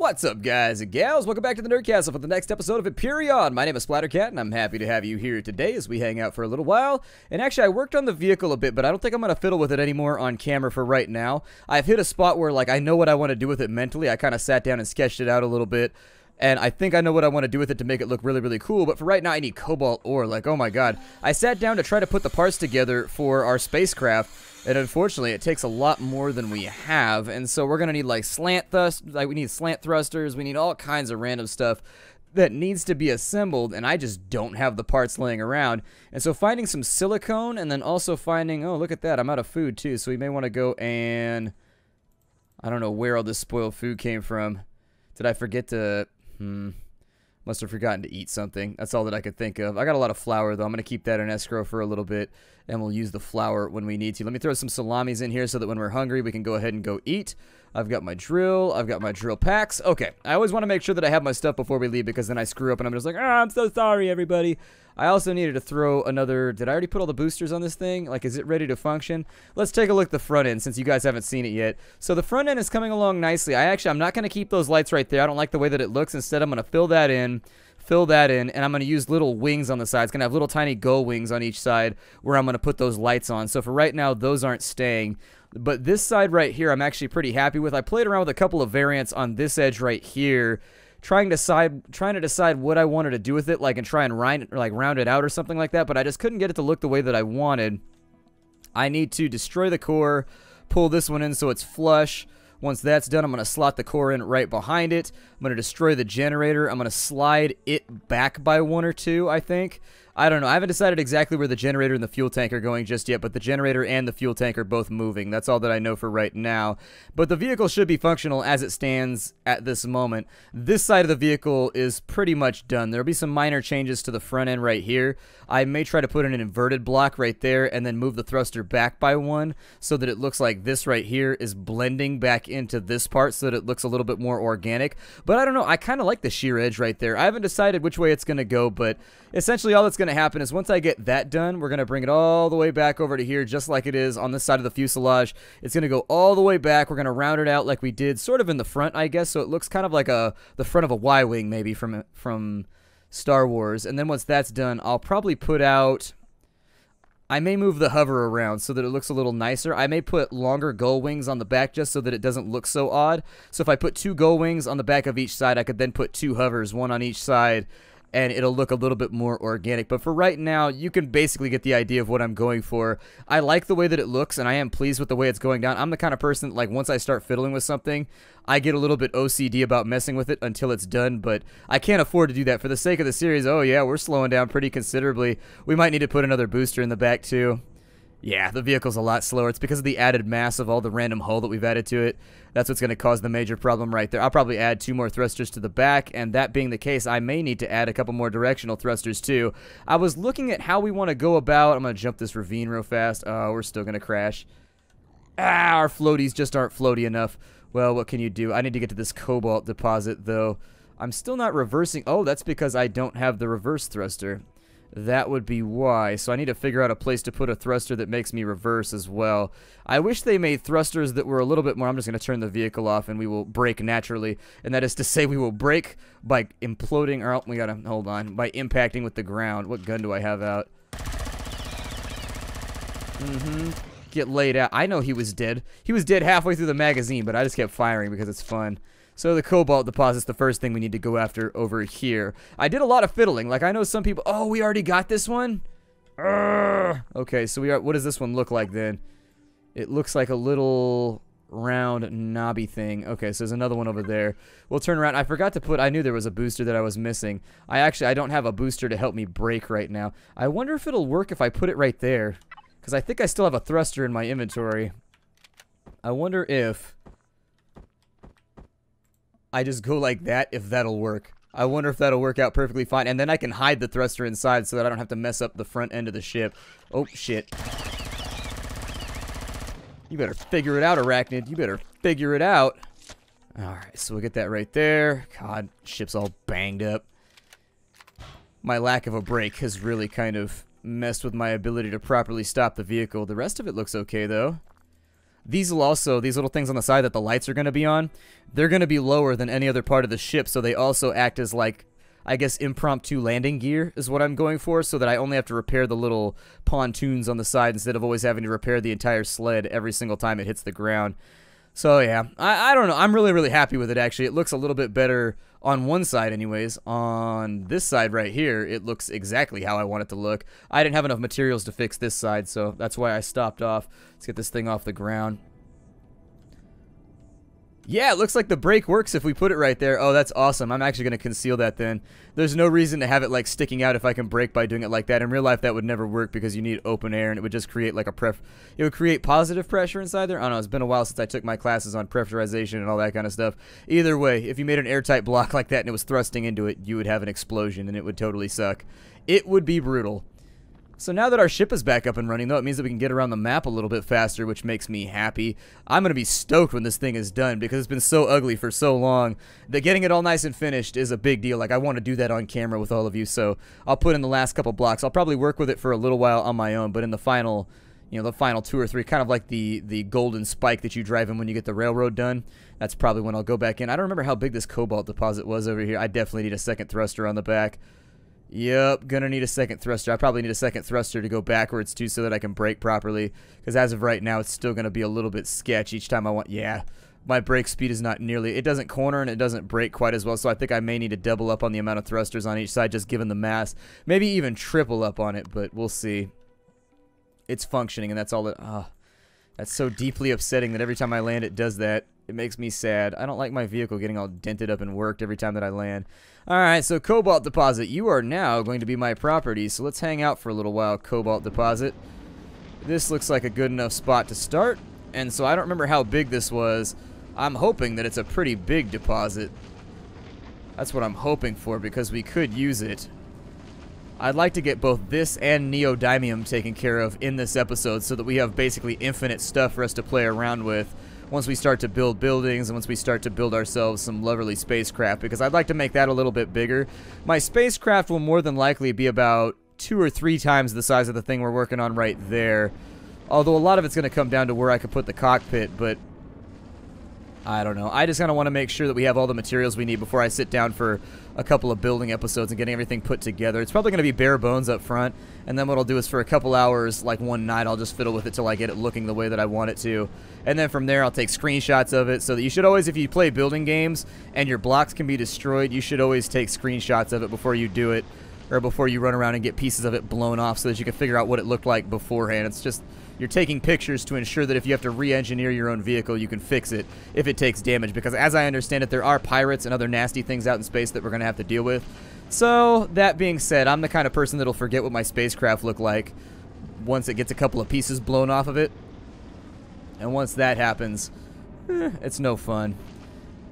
What's up, guys and gals? Welcome back to the Nerdcastle for the next episode of Empyrion. My name is Splattercat, and I'm happy to have you here today as we hang out for a little while. And actually, I worked on the vehicle a bit, but I don't think I'm going to fiddle with it anymore on camera for right now. I've hit a spot where, like, I know what I want to do with it mentally. I kind of sat down and sketched it out a little bit. And I think I know what I want to do with it to make it look really, really cool. But for right now, I need cobalt ore. Like, oh my god. I sat down to try to put the parts together for our spacecraft. And unfortunately, it takes a lot more than we have. And so we're going to need, like, we need slant thrusters. We need all kinds of random stuff that needs to be assembled. And I just don't have the parts laying around. And so finding some silicone and then also finding... Oh, look at that. I'm out of food, too. So we may want to go and... I don't know where all this spoiled food came from. Did I forget to... Must have forgotten to eat something. That's all that I could think of. I got a lot of flour, though. I'm going to keep that in escrow for a little bit, and we'll use the flour when we need to. Let me throw some salamis in here so that when we're hungry, we can go ahead and go eat. I've got my drill. I've got my drill packs. Okay, I always want to make sure that I have my stuff before we leave, because then I screw up, and I'm just like, I'm so sorry, everybody. I also needed to throw another... Did I already put all the boosters on this thing? Like, is it ready to function? Let's take a look at the front end, since you guys haven't seen it yet. So the front end is coming along nicely. I'm not going to keep those lights right there. I don't like the way that it looks. Instead, I'm going to fill that in, and I'm going to use little wings on the side. It's going to have little tiny gull wings on each side where I'm going to put those lights on. So for right now, those aren't staying. But this side right here, I'm actually pretty happy with. I played around with a couple of variants on this edge right here, trying to decide what I wanted to do with it, like, and try and round it out or something like that, but I just couldn't get it to look the way that I wanted. I need to destroy the core, pull this one in so it's flush. Once that's done, I'm going to slot the core in right behind it. I'm going to destroy the generator. I'm going to slide it back by 1 or 2, I think. I don't know. I haven't decided exactly where the generator and the fuel tank are going just yet, but the generator and the fuel tank are both moving. That's all that I know for right now. But the vehicle should be functional as it stands at this moment. This side of the vehicle is pretty much done. There'll be some minor changes to the front end right here. I may try to put in an inverted block right there and then move the thruster back by 1 so that it looks like this right here is blending back into this part so that it looks a little bit more organic. But I don't know. I kind of like the shear edge right there. I haven't decided which way it's going to go, but essentially all that's going to happen is once I get that done, we're going to bring it all the way back over to here just like it is on this side of the fuselage. It's going to go all the way back. We're going to round it out like we did sort of in the front, I guess, so it looks kind of like the front of a Y-wing maybe from Star Wars. And then once that's done, I'll probably put out... I may move the hover around so that it looks a little nicer. I may put longer gull wings on the back just so that it doesn't look so odd. So if I put 2 gull wings on the back of each side, I could then put 2 hovers, 1 on each side, and it'll look a little bit more organic. But for right now, you can basically get the idea of what I'm going for. I like the way that it looks, and I am pleased with the way it's going down. I'm the kind of person that, like, once I start fiddling with something, I get a little bit OCD about messing with it until it's done, but I can't afford to do that. For the sake of the series, oh yeah, we're slowing down pretty considerably. We might need to put another booster in the back, too. Yeah, the vehicle's a lot slower. It's because of the added mass of all the random hull that we've added to it. That's what's going to cause the major problem right there. I'll probably add 2 more thrusters to the back, and that being the case, I may need to add a couple more directional thrusters too. I was looking at how we want to go about... I'm going to jump this ravine real fast. Oh, we're still going to crash. Our floaties just aren't floaty enough. Well, what can you do? I need to get to this cobalt deposit, though. I'm still not reversing... Oh, that's because I don't have the reverse thruster. That would be why. So I need to figure out a place to put a thruster that makes me reverse as well. I wish they made thrusters that were a little bit more... I'm just going to turn the vehicle off and we will brake naturally. And that is to say we will brake by imploding... Or we got to... Hold on. By impacting with the ground. What gun do I have out? Get laid out. I know he was dead. He was dead halfway through the magazine, but I just kept firing because it's fun. So the cobalt deposit's the first thing we need to go after over here. I did a lot of fiddling. Like, I know some people... Oh, we already got this one? Urgh. Okay, so we are... What does this one look like, then? It looks like a little round knobby thing. Okay, so there's another one over there. We'll turn around. I forgot to put... I knew there was a booster that I was missing. I don't have a booster to help me brake right now. I wonder if it'll work if I put it right there. Because I think I still have a thruster in my inventory. I wonder if... I just go like that, if that'll work. I wonder if that'll work out perfectly fine. And then I can hide the thruster inside so that I don't have to mess up the front end of the ship. Oh, shit. You better figure it out, Arachnid. You better figure it out. Alright, so we'll get that right there. God, ship's all banged up. My lack of a brake has really kind of messed with my ability to properly stop the vehicle. The rest of it looks okay, though. these little things on the side that the lights are going to be on, they're going to be lower than any other part of the ship, so they also act as like, I guess, impromptu landing gear is what I'm going for, so that I only have to repair the little pontoons on the side instead of always having to repair the entire sled every single time it hits the ground. So yeah, I don't know. I'm really, really happy with it, actually. It looks a little bit better on one side anyways. On this side right here, it looks exactly how I want it to look. I didn't have enough materials to fix this side, so that's why I stopped off. Let's get this thing off the ground. Yeah, it looks like the brake works if we put it right there. Oh, that's awesome. I'm actually going to conceal that then. There's no reason to have it like sticking out if I can brake by doing it like that. In real life, that would never work because you need open air and it would just create like it would create positive pressure inside there. I don't know. It's been a while since I took my classes on pressurization and all that kind of stuff. Either way, if you made an airtight block like that and it was thrusting into it, you would have an explosion and it would totally suck. It would be brutal. So now that our ship is back up and running, though, it means that we can get around the map a little bit faster, which makes me happy. I'm going to be stoked when this thing is done because it's been so ugly for so long that getting it all nice and finished is a big deal. Like, I want to do that on camera with all of you, so I'll put in the last couple blocks. I'll probably work with it for a little while on my own, but in the final, the final 2 or 3, kind of like the golden spike that you drive in when you get the railroad done, that's probably when I'll go back in. I don't remember how big this cobalt deposit was over here. I definitely need a second thruster on the back. Yep, gonna need a second thruster. I probably need a second thruster to go backwards too so that I can brake properly. Because as of right now, it's still gonna be a little bit sketch each time I want. Yeah, my brake speed is not nearly. It doesn't corner and it doesn't brake quite as well. So I think I may need to double up on the amount of thrusters on each side just given the mass. Maybe even triple up on it, but we'll see. It's functioning and that's all that. That's so deeply upsetting that every time I land it does that. It makes me sad. I don't like my vehicle getting all dented up and worked every time that I land. Alright, so Cobalt Deposit, you are now going to be my property, so let's hang out for a little while, Cobalt Deposit. This looks like a good enough spot to start, and so I don't remember how big this was. I'm hoping that it's a pretty big deposit. That's what I'm hoping for, because we could use it. I'd like to get both this and neodymium taken care of in this episode so that we have basically infinite stuff for us to play around with once we start to build buildings and once we start to build ourselves some lovely spacecraft, because I'd like to make that a little bit bigger. My spacecraft will more than likely be about 2 or 3 times the size of the thing we're working on right there, although a lot of it's going to come down to where I could put the cockpit, but I don't know. I just kind of want to make sure that we have all the materials we need before I sit down for a couple of building episodes and getting everything put together. It's probably going to be bare bones up front, and then what I'll do is for a couple hours, like one night, I'll just fiddle with it till I get it looking the way that I want it to. And then from there, I'll take screenshots of it so that you should always, if you play building games and your blocks can be destroyed, you should always take screenshots of it before you do it, or before you run around and get pieces of it blown off so that you can figure out what it looked like beforehand. It's just, you're taking pictures to ensure that if you have to re-engineer your own vehicle, you can fix it if it takes damage. Because as I understand it, there are pirates and other nasty things out in space that we're going to have to deal with. So, that being said, I'm the kind of person that'll forget what my spacecraft looked like once it gets a couple of pieces blown off of it. And once that happens, it's no fun.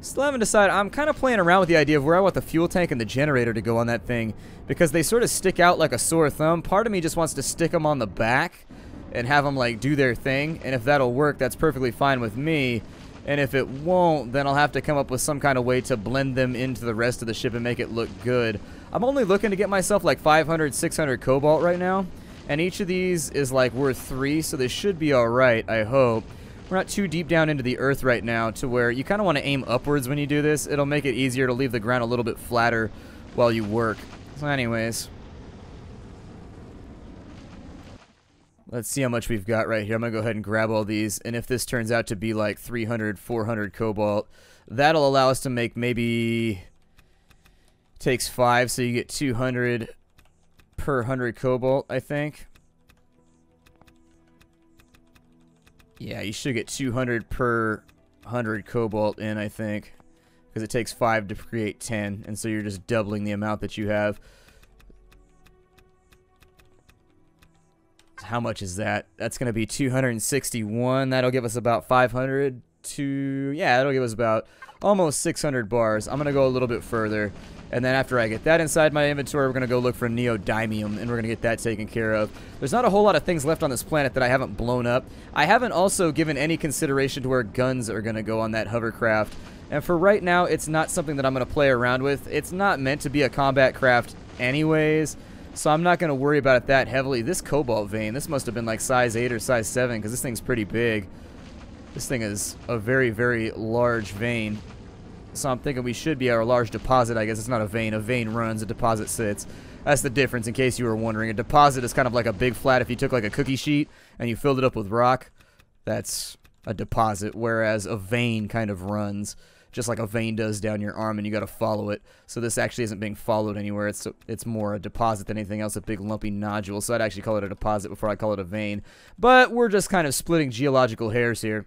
Still haven't decided. I'm kind of playing around with the idea of where I want the fuel tank and the generator to go on that thing, because they sort of stick out like a sore thumb. Part of me just wants to stick them on the back and have them like do their thing, and if that'll work, that's perfectly fine with me. And if it won't, then I'll have to come up with some kind of way to blend them into the rest of the ship and make it look good. I'm only looking to get myself like 500, 600 cobalt right now, and each of these is like worth 3, so they should be alright, I hope. We're not too deep down into the earth right now to where you kind of want to aim upwards when you do this. It'll make it easier to leave the ground a little bit flatter while you work. So anyways, let's see how much we've got right here. I'm going to go ahead and grab all these, and if this turns out to be like 300, 400 cobalt, that'll allow us to make maybe, takes 5, so you get 200 per 100 cobalt, I think. Yeah, you should get 200 per 100 cobalt in, I think, because it takes 5 to create 10, and so you're just doubling the amount that you have. How much is that? That's going to be 261. That'll give us about 500 to... yeah, that'll give us about almost 600 bars. I'm going to go a little bit further, and then after I get that inside my inventory, we're going to go look for neodymium, and we're going to get that taken care of. There's not a whole lot of things left on this planet that I haven't blown up. I haven't also given any consideration to where guns are going to go on that hovercraft, and for right now, it's not something that I'm going to play around with. It's not meant to be a combat craft anyways, so I'm not going to worry about it that heavily. This cobalt vein, this must have been like size 8 or size 7, because this thing's pretty big. This thing is a very, very large vein. So I'm thinking we should be our large deposit. I guess it's not a vein. A vein runs, a deposit sits. That's the difference, in case you were wondering. A deposit is kind of like a big flat. If you took like a cookie sheet and you filled it up with rock, that's a deposit. Whereas a vein kind of runs, just like a vein does down your arm, and you got to follow it. So this actually isn't being followed anywhere. It's more a deposit than anything else, a big lumpy nodule. So I'd actually call it a deposit before I call it a vein. But we're just kind of splitting geological hairs here.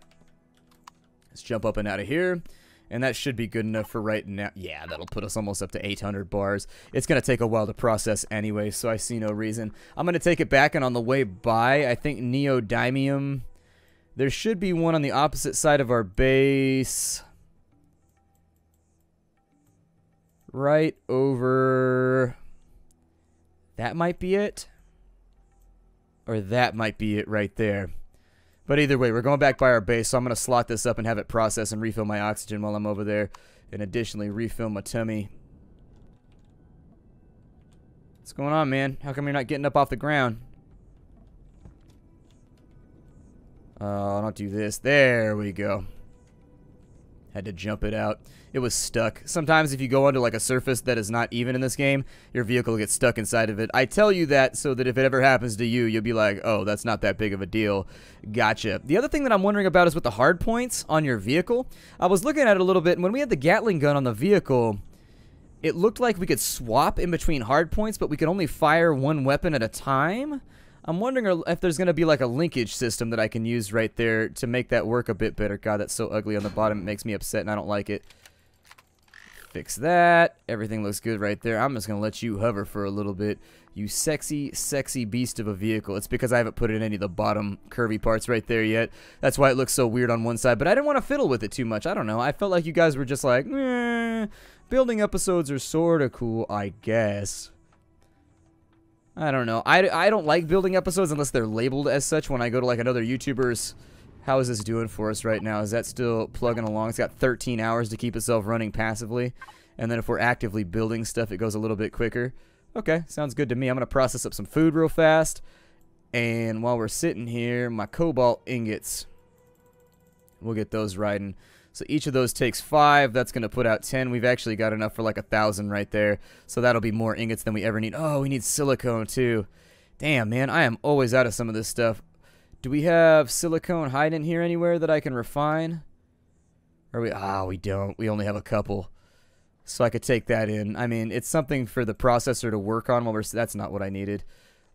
Let's jump up and out of here. And that should be good enough for right now. Yeah, that'll put us almost up to 800 bars. It's going to take a while to process anyway, so I see no reason. I'm going to take it back, and on the way by, I think neodymium. There should be one on the opposite side of our base. Right over... That might be it. Or that might be it right there. But either way, we're going back by our base, so I'm going to slot this up and have it process and refill my oxygen while I'm over there. And additionally, refill my tummy. What's going on, man? How come you're not getting up off the ground? Oh, don't do this. There we go. Had to jump it out. It was stuck. Sometimes if you go onto like a surface that is not even in this game, your vehicle gets stuck inside of it. I tell you that so that if it ever happens to you, you'll be like, oh, that's not that big of a deal. Gotcha. The other thing that I'm wondering about is with the hard points on your vehicle. I was looking at it a little bit, and when we had the Gatling gun on the vehicle, it looked like we could swap in between hard points, but we could only fire one weapon at a time. I'm wondering if there's going to be like a linkage system that I can use right there to make that work a bit better. God, that's so ugly on the bottom. It makes me upset, and I don't like it. Fix that. Everything looks good right there. I'm just going to let you hover for a little bit. You sexy, sexy beast of a vehicle. It's because I haven't put in any of the bottom curvy parts right there yet. That's why it looks so weird on one side. But I didn't want to fiddle with it too much. I don't know. I felt like you guys were just like, building episodes are sort of cool, I guess. I don't know. I don't like building episodes unless they're labeled as such. When I go to like another YouTuber's, how is this doing for us right now? Is that still plugging along? It's got 13 hours to keep itself running passively. And then if we're actively building stuff, it goes a little bit quicker. Okay, sounds good to me. I'm going to process up some food real fast. And while we're sitting here, my cobalt ingots, we'll get those riding. So each of those takes 5. That's going to put out 10. We've actually got enough for like 1,000 right there. So that'll be more ingots than we ever need. Oh, we need silicone too. Damn, man, I am always out of some of this stuff. Do we have silicone hiding here anywhere that I can refine? Or we don't. We only have a couple. So I could take that in. I mean, it's something for the processor to work on while we're... That's not what I needed.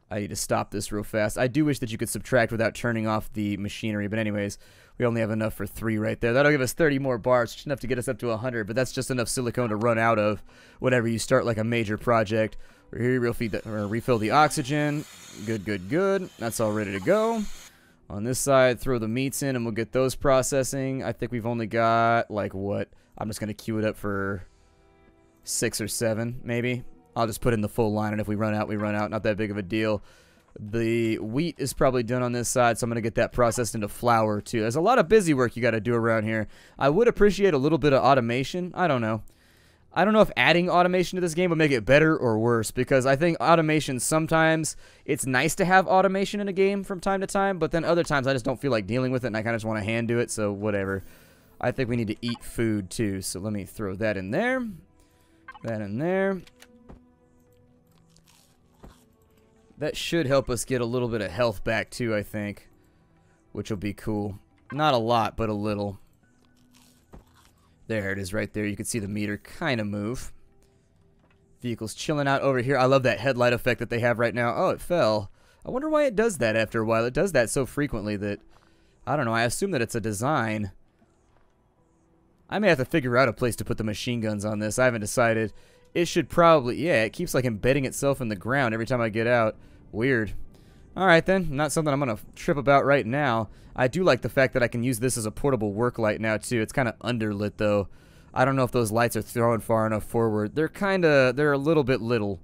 I need to stop this real fast. I do wish that you could subtract without turning off the machinery. But anyways, we only have enough for 3 right there. That'll give us 30 more bars, just enough to get us up to 100. But that's just enough silicone to run out of whenever you start like a major project. We're here, refill the oxygen. Good, good, good. That's all ready to go. On this side, throw the meats in and we'll get those processing. I think we've only got, like, what? I'm just going to queue it up for 6 or 7, maybe. I'll just put in the full line, and if we run out, we run out. Not that big of a deal. The wheat is probably done on this side, so I'm going to get that processed into flour, too. There's a lot of busy work you got to do around here. I would appreciate a little bit of automation. I don't know. I don't know if adding automation to this game would make it better or worse, because I think automation sometimes, it's nice to have automation in a game from time to time, but then other times I just don't feel like dealing with it, and I kind of just want to hand do it, so whatever. I think we need to eat food, too, so let me throw that in there. That in there. That should help us get a little bit of health back, too, I think, which will be cool. Not a lot, but a little. There it is right there. You can see the meter kind of move. Vehicle's chilling out over here. I love that headlight effect that they have right now. Oh, it fell. I wonder why it does that after a while. It does that so frequently that, I don't know, I assume that it's a design. I may have to figure out a place to put the machine guns on this. I haven't decided. It should probably, yeah, it keeps like embedding itself in the ground every time I get out. Weird. Alright then, not something I'm going to trip about right now. I do like the fact that I can use this as a portable work light now too. It's kind of underlit though. I don't know if those lights are thrown far enough forward. They're a little bit little.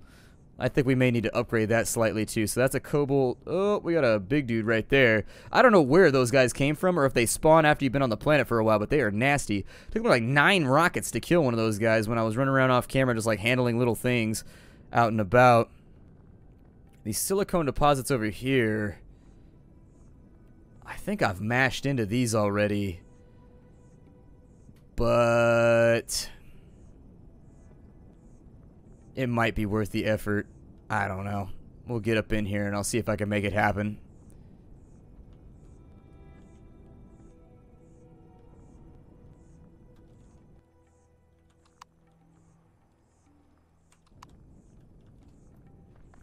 I think we may need to upgrade that slightly too. So that's a cobalt. Oh, we got a big dude right there. I don't know where those guys came from or if they spawn after you've been on the planet for a while, but they are nasty. It took me like 9 rockets to kill one of those guys when I was running around off camera just like handling little things out and about. These silicone deposits over here. I think I've mashed into these already. But it might be worth the effort. I don't know. We'll get up in here and I'll see if I can make it happen.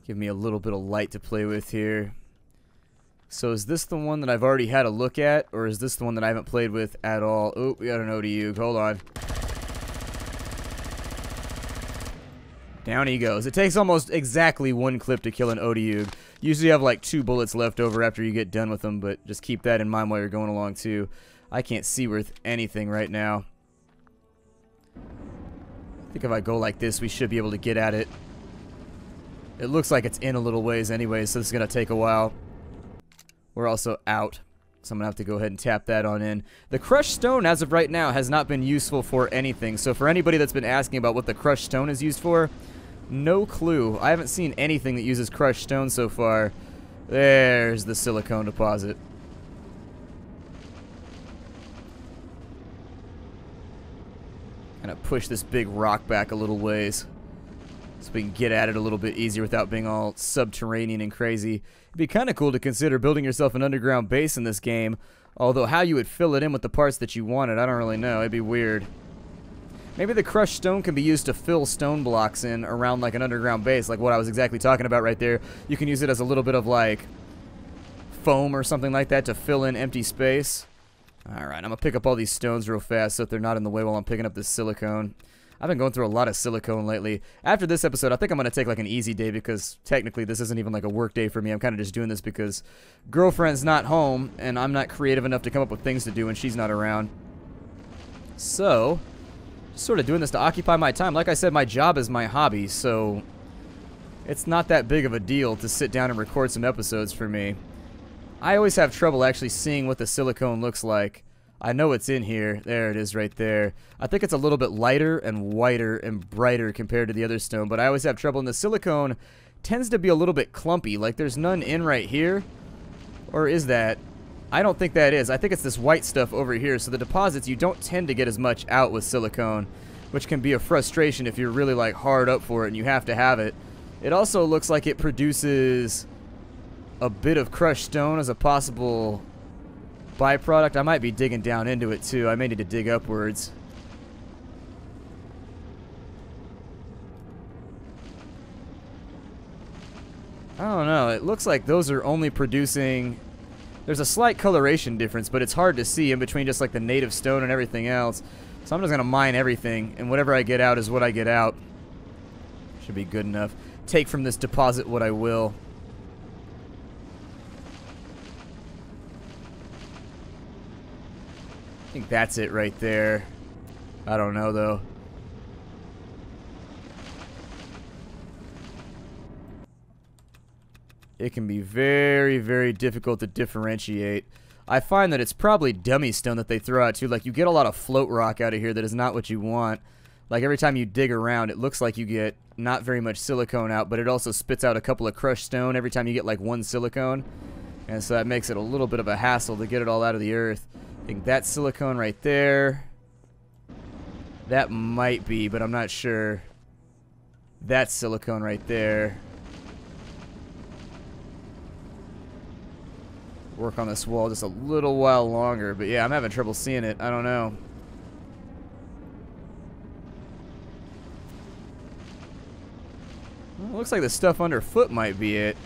Give me a little bit of light to play with here. So is this the one that I've already had a look at, or is this the one that I haven't played with at all? Oh, we got an ODU. Hold on. Down he goes. It takes almost exactly 1 clip to kill an ODU. Usually you have like 2 bullets left over after you get done with them, but just keep that in mind while you're going along too. I can't see worth anything right now. I think if I go like this, we should be able to get at it. It looks like it's in a little ways anyway, so this is going to take a while. We're also out, so I'm going to have to go ahead and tap that on in. The crushed stone, as of right now, has not been useful for anything. So for anybody that's been asking about what the crushed stone is used for, no clue. I haven't seen anything that uses crushed stone so far. There's the silicone deposit. Gonna push this big rock back a little ways, so we can get at it a little bit easier without being all subterranean and crazy. It'd be kind of cool to consider building yourself an underground base in this game, although how you would fill it in with the parts that you wanted, I don't really know. It'd be weird. Maybe the crushed stone can be used to fill stone blocks in around like an underground base, like what I was exactly talking about right there. You can use it as a little bit of like foam or something like that to fill in empty space. Alright, I'm going to pick up all these stones real fast so that they're not in the way while I'm picking up this silicone. I've been going through a lot of silicone lately. After this episode, I think I'm going to take like an easy day because technically this isn't even like a work day for me. I'm kind of just doing this because girlfriend's not home and I'm not creative enough to come up with things to do when she's not around. So, just sort of doing this to occupy my time. Like I said, my job is my hobby, so it's not that big of a deal to sit down and record some episodes for me. I always have trouble actually seeing what the silicone looks like. I know it's in here. There it is right there. I think it's a little bit lighter and whiter and brighter compared to the other stone, but I always have trouble. And the silicone tends to be a little bit clumpy. Like there's none in right here. Or is that? I don't think that is. I think it's this white stuff over here. So the deposits, you don't tend to get as much out with silicone, which can be a frustration if you're really like hard up for it and you have to have it. It also looks like it produces a bit of crushed stone as a possible byproduct. I might be digging down into it too. I may need to dig upwards. I don't know. It looks like those are only producing... There's a slight coloration difference, but it's hard to see in between just like the native stone and everything else. So I'm just going to mine everything, and whatever I get out is what I get out. Should be good enough. Take from this deposit what I will. I think that's it right there. I don't know, though. It can be very, very difficult to differentiate. I find that it's probably dummy stone that they throw out, too. Like, you get a lot of float rock out of here that is not what you want. Like, every time you dig around, it looks like you get not very much silicone out, but it also spits out a couple of crushed stone every time you get, like, 1 silicone. And so that makes it a little bit of a hassle to get it all out of the earth. I think that's silicone right there. That might be, but I'm not sure. That's silicone right there. Work on this wall just a little while longer, but yeah, I'm having trouble seeing it. I don't know. Well, it looks like the stuff underfoot might be it.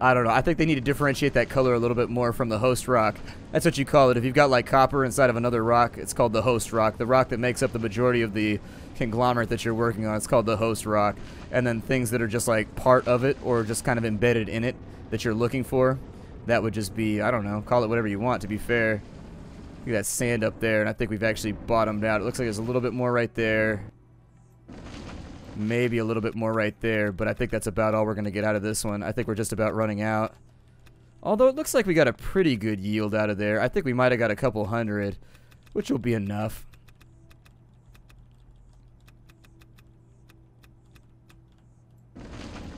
I don't know. I think they need to differentiate that color a little bit more from the host rock. That's what you call it. If you've got like copper inside of another rock, it's called the host rock. The rock that makes up the majority of the conglomerate that you're working on, it's called the host rock. And then things that are just like part of it or just kind of embedded in it that you're looking for, that would just be, I don't know, call it whatever you want to be fair. Look at that sand up there, and I think we've actually bottomed out. It looks like there's a little bit more right there. Maybe a little bit more right there, but I think that's about all we're going to get out of this one. I think we're just about running out. Although it looks like we got a pretty good yield out of there. I think we might have got a couple hundred, which will be enough.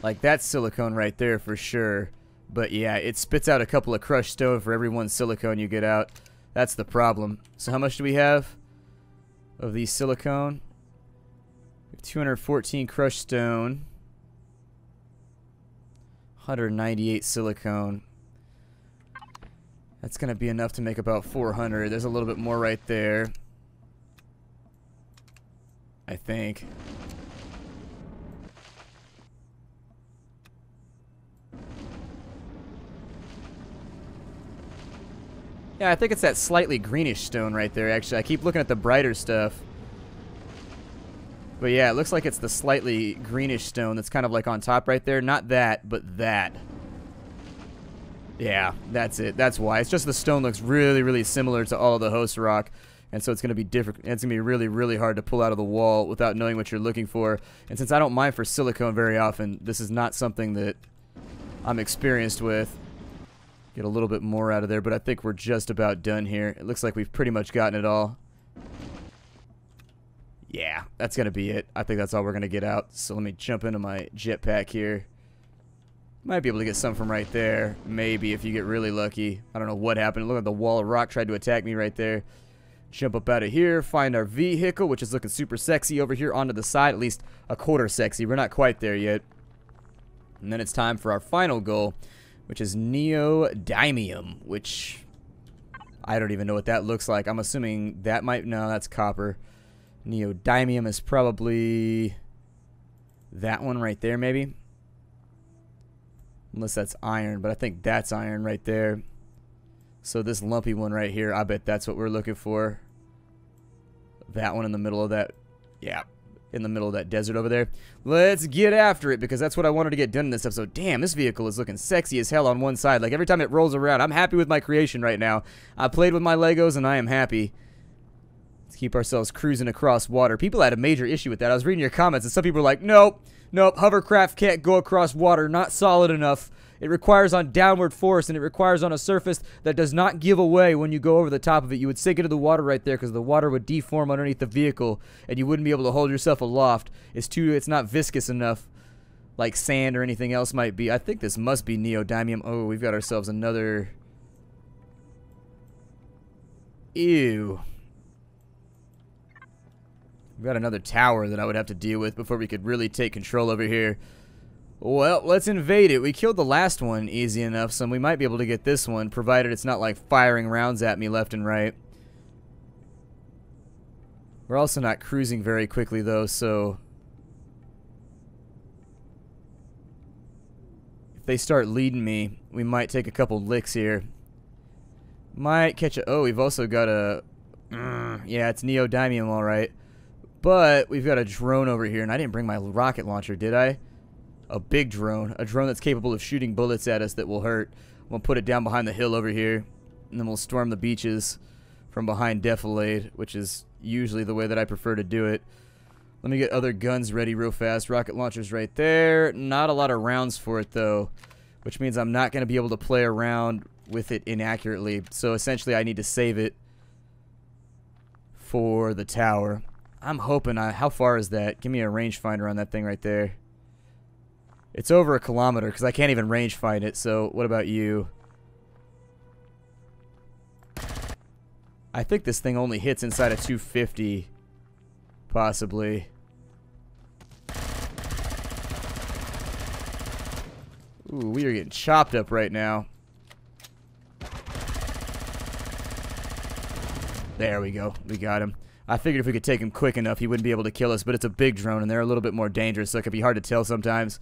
Like, that's silicone right there for sure. But yeah, it spits out a couple of crushed stone for every one silicone you get out. That's the problem. So how much do we have of these silicone? We have 214 crushed stone. 198 silicone. That's going to be enough to make about 400. There's a little bit more right there, I think. Yeah, I think it's that slightly greenish stone right there, actually. I keep looking at the brighter stuff. But yeah, it looks like it's the slightly greenish stone that's kind of like on top right there. Not that, but that. Yeah, that's it. That's why. It's just the stone looks really, really similar to all of the host rock. And so it's going to be different. It's going to be really, really hard to pull out of the wall without knowing what you're looking for. And since I don't mine for silicone very often, this is not something that I'm experienced with. Get a little bit more out of there, but I think we're just about done here. It looks like we've pretty much gotten it all. Yeah, that's going to be it. I think that's all we're going to get out. So let me jump into my jetpack here. Might be able to get some from right there. Maybe if you get really lucky. I don't know what happened. Look at the wall of rock tried to attack me right there. Jump up out of here. Find our vehicle, which is looking super sexy over here onto the side. At least a quarter sexy. We're not quite there yet. And then it's time for our final goal, which is neodymium, which I don't even know what that looks like. I'm assuming that might... No, that's copper. Neodymium is probably that one right there, maybe. Unless that's iron, but I think that's iron right there. So this lumpy one right here, I bet that's what we're looking for. That one in the middle of that... Yeah, in the middle of that desert over there. Let's get after it, because that's what I wanted to get done in this episode. Damn, this vehicle is looking sexy as hell on one side. Like, every time it rolls around, I'm happy with my creation right now. I played with my Legos, and I am happy. Let's keep ourselves cruising across water. People had a major issue with that. I was reading your comments, and some people were like, nope, nope, hovercraft can't go across water. Not solid enough. It requires on downward force, and it requires on a surface that does not give away when you go over the top of it. You would sink into the water right there because the water would deform underneath the vehicle, and you wouldn't be able to hold yourself aloft. It's not viscous enough like sand or anything else might be. I think this must be neodymium. Oh, we've got ourselves another... Ew. We've got another tower that I would have to deal with before we could really take control over here. Well, let's invade it. We killed the last one easy enough, so we might be able to get this one, provided it's not like firing rounds at me left and right. We're also not cruising very quickly, though, so... If they start leading me, we might take a couple licks here. Might catch a... Oh, we've also got a... yeah, it's neodymium, alright. But we've got a drone over here, and I didn't bring my rocket launcher, did I? A big drone. A drone that's capable of shooting bullets at us that will hurt. We'll put it down behind the hill over here, and then we'll storm the beaches from behind defilade, which is usually the way that I prefer to do it. Let me get other guns ready real fast. Rocket launcher's right there. Not a lot of rounds for it, though, which means I'm not going to be able to play around with it inaccurately. So essentially I need to save it for the tower. I'm hoping how far is that? Give me a rangefinder on that thing right there. It's over 1 kilometer because I can't even range find it. So what about you? I think this thing only hits inside of 250, possibly. Ooh, we are getting chopped up right now. There we go. We got him. I figured if we could take him quick enough, he wouldn't be able to kill us, but it's a big drone, and they're a little bit more dangerous, so it can be hard to tell sometimes.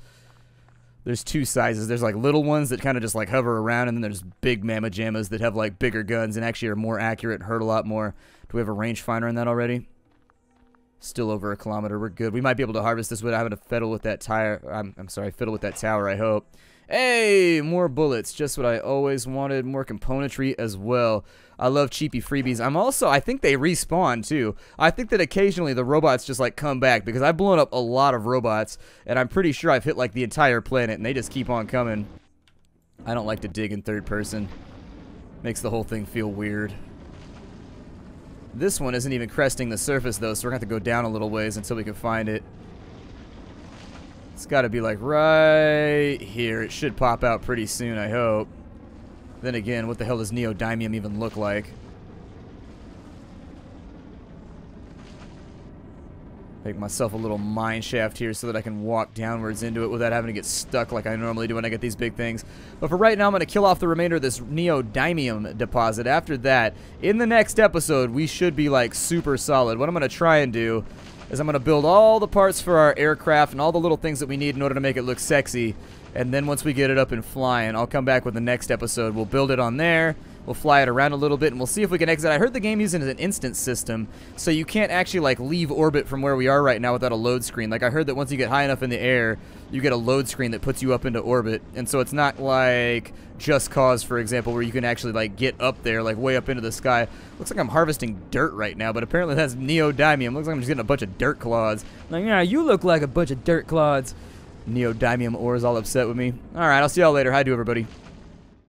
There's two sizes. There's like little ones that kind of just like hover around, and then there's big mamma jammas that have like bigger guns and actually are more accurate and hurt a lot more. Do we have a rangefinder on that already? Still over 1 kilometer. We're good. We might be able to harvest this without having to fiddle with that tire. I'm sorry, fiddle with that tower, I hope. Hey, more bullets. Just what I always wanted. More componentry as well. I love cheapy freebies. I think they respawn too. I think that occasionally the robots just like come back because I've blown up a lot of robots and I'm pretty sure I've hit like the entire planet and they just keep on coming. I don't like to dig in third person. Makes the whole thing feel weird. This one isn't even cresting the surface though, so we're going to have to go down a little ways until we can find it. It's got to be like right here. It should pop out pretty soon, I hope. Then again, what the hell does neodymium even look like? Make myself a little mine shaft here so that I can walk downwards into it without having to get stuck like I normally do when I get these big things. But for right now, I'm going to kill off the remainder of this neodymium deposit. After that, in the next episode, we should be like super solid. What I'm going to try and do is I'm going to build all the parts for our aircraft and all the little things that we need in order to make it look sexy. And then once we get it up and flying, I'll come back with the next episode. We'll build it on there. We'll fly it around a little bit, and we'll see if we can exit. I heard the game uses an instance system, so you can't actually, like, leave orbit from where we are right now without a load screen. Like, I heard that once you get high enough in the air, you get a load screen that puts you up into orbit. And so it's not like Just Cause, for example, where you can actually, like, get up there, like, way up into the sky. Looks like I'm harvesting dirt right now, but apparently that's neodymium. Looks like I'm just getting a bunch of dirt clods. Like, yeah, you look like a bunch of dirt clods. Neodymium ore is all upset with me. Alright, I'll see y'all later. Hi to everybody.